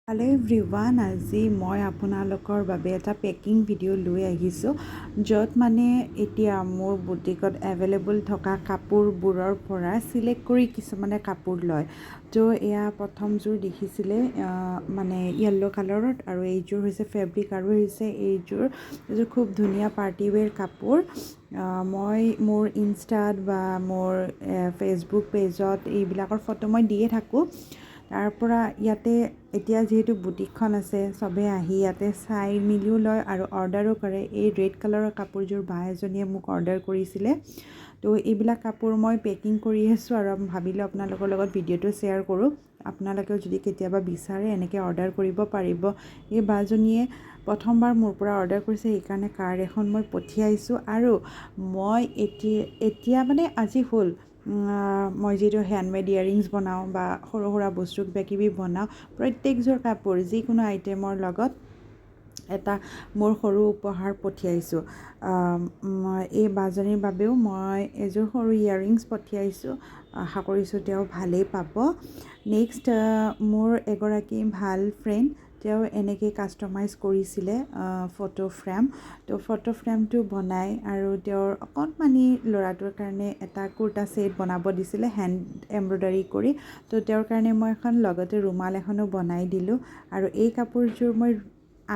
Hello' everyone, আজি মই আপোনালোকৰ বাবে এটা পেকিং ভিডিঅ' লৈ আহিছোঁ য'ত মানে এতিয়া মোৰ বুটিকত এভেইলেবল থকা কাপোৰবোৰৰ পৰা চিলেক্ট কৰি কিছুমানে কাপোৰ লয়। তো এয়া প্ৰথমযোৰ দেখিছিলে মানে য়েল্ল' কালাৰত, আৰু এইযোৰ হৈছে ফেব্ৰিক, আৰু এইযোৰ খুব ধুনীয়া পাৰ্টিৱেৰ কাপোৰ। মই মোৰ ইনষ্টাত বা মোৰ ফেচবুক পেজত এইবিলাকৰ ফটো মই দিয়ে থাকোঁ। তাৰ পৰা ইয়াতে এতিয়া যিহেতু বুটিকখন আছে, চবেই আহি ইয়াতে চাই মেলিও লয় আৰু অৰ্ডাৰো কৰে। এই ৰেড কালাৰৰ কাপোৰযোৰ বা এজনীয়ে মোক অৰ্ডাৰ কৰিছিলে। তো এইবিলাক কাপোৰ মই পেকিং কৰি আছোঁ আৰু ভাবিলোঁ আপোনালোকৰ লগত ভিডিঅ'টো শ্বেয়াৰ কৰোঁ। আপোনালোকেও যদি কেতিয়াবা বিচাৰে এনেকৈ অৰ্ডাৰ কৰিব পাৰিব। এই বাজনীয়ে প্ৰথমবাৰ মোৰ পৰা অৰ্ডাৰ কৰিছে, সেইকাৰণে কাৰ্ড এখন মই পঠিয়াইছোঁ। আৰু মই এতিয়া মানে আজি হ'ল মই যিহেতু হেণ্ডমেড ইয়েৰিংছ বনাওঁ বা সৰু সুৰা বস্তু কিবাকিবি বনাওঁ, প্ৰত্যেকযোৰ কাপোৰ যিকোনো আইটেমৰ লগত এটা মোৰ সৰু উপহাৰ পঠিয়াইছোঁ। এই বাজনীৰ বাবেও মই এযোৰ সৰু ইয়েৰিংছ পঠিয়াইছোঁ। আশা কৰিছোঁ তেওঁ ভালেই পাব। নেক্সট মোৰ এগৰাকী ভাল ফ্ৰেণ্ড, তেওঁ এনেকৈ কাষ্টমাইজ কৰিছিলে ফটো ফ্ৰেম। তো ফটো ফ্ৰেমটো বনাই আৰু তেওঁৰ অকণমানি ল'ৰাটোৰ কাৰণে এটা কুৰ্তা ছেট বনাব দিছিলে হেণ্ড এম্ব্ৰইডাৰী কৰি। তো তেওঁৰ কাৰণে মই এখন লগতে ৰুমাল এখনো বনাই দিলোঁ। আৰু এই কাপোৰযোৰ মই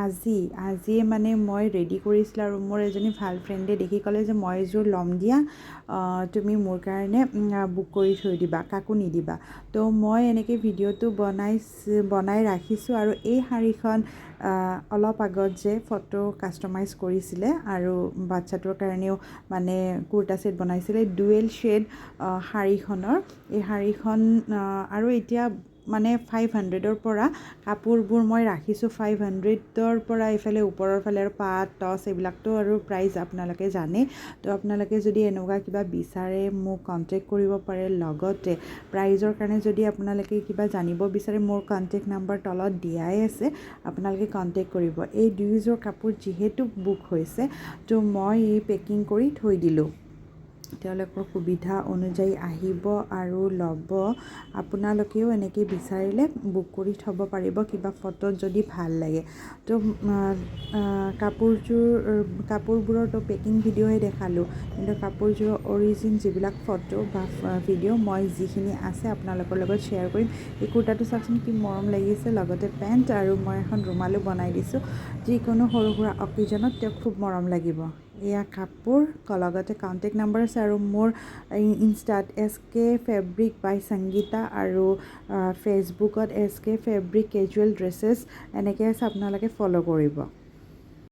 আজিয়ে মানে মই ৰেডি কৰিছিলোঁ, আৰু মোৰ এজনী ভাল ফ্ৰেণ্ডে দেখি ক'লে যে মই এযোৰ ল'ম দিয়া, তুমি মোৰ কাৰণে বুক কৰি থৈ দিবা, কাকো নিদিবা। তো মই এনেকৈ ভিডিঅ'টো বনাই ৰাখিছোঁ। আৰু এই শাড়ীখন অলপ আগত যে ফটো কাষ্টমাইজ কৰিছিলে আৰু বাচ্ছাটোৰ কাৰণেও মানে কুৰ্তা ছেট বনাইছিলে, ডুৱেল শ্বেড শাড়ীখনৰ। এই শাড়ীখন আৰু এতিয়া মানে 500ৰ পৰা কাপোৰবোৰ মই ৰাখিছোঁ। 500ৰ পৰা এইফালে ওপৰৰ ফালে আৰু পাট টচ এইবিলাকতো আৰু প্ৰাইচ আপোনালোকে জানে। তো আপোনালোকে যদি এনেকুৱা কিবা বিচাৰে মোক কণ্টেক্ট কৰিব পাৰে। লগতে প্ৰাইজৰ কাৰণে যদি আপোনালোকে কিবা জানিব বিচাৰে, মোৰ কণ্টেক্ট নাম্বাৰ তলত দিয়াই আছে, আপোনালোকে কণ্টেক্ট কৰিব। এই দুয়োযোৰ কাপোৰ যিহেতু বুক হৈছে, তো মই এই পেকিং কৰি থৈ দিলোঁ। তেওঁলোকৰ সুবিধা অনুযায়ী আহিব আৰু ল'ব। আপোনালোকেও এনেকৈ বিচাৰিলে বুক কৰি থ'ব পাৰিব কিবা ফটোত যদি ভাল লাগে। তো কাপোৰবোৰৰতো পেকিং ভিডিঅ'হে দেখালোঁ, কিন্তু কাপোৰযোৰৰ অৰিজিন যিবিলাক ফটো বা ভিডিঅ' মই যিখিনি আছে আপোনালোকৰ লগত শ্বেয়াৰ কৰিম। এই কুৰ্তাটো চাওকচোন কি মৰম লাগিছে, লগতে পেণ্ট, আৰু মই এখন ৰুমালো বনাই দিছোঁ। যিকোনো সৰু সুৰা অকেজনত তেওঁক খুব মৰম লাগিব। এয়া কাপোৰ, লগতে কণ্টেক্ট নাম্বাৰ আছে, আৰু মোৰ ইনষ্টাত SK Fabric by সংগীতা, আৰু ফেচবুকত SK Fabric কেজুৱেল ড্ৰেছেছ এনেকৈ আছে, আপোনালোকে ফ'ল' কৰিব।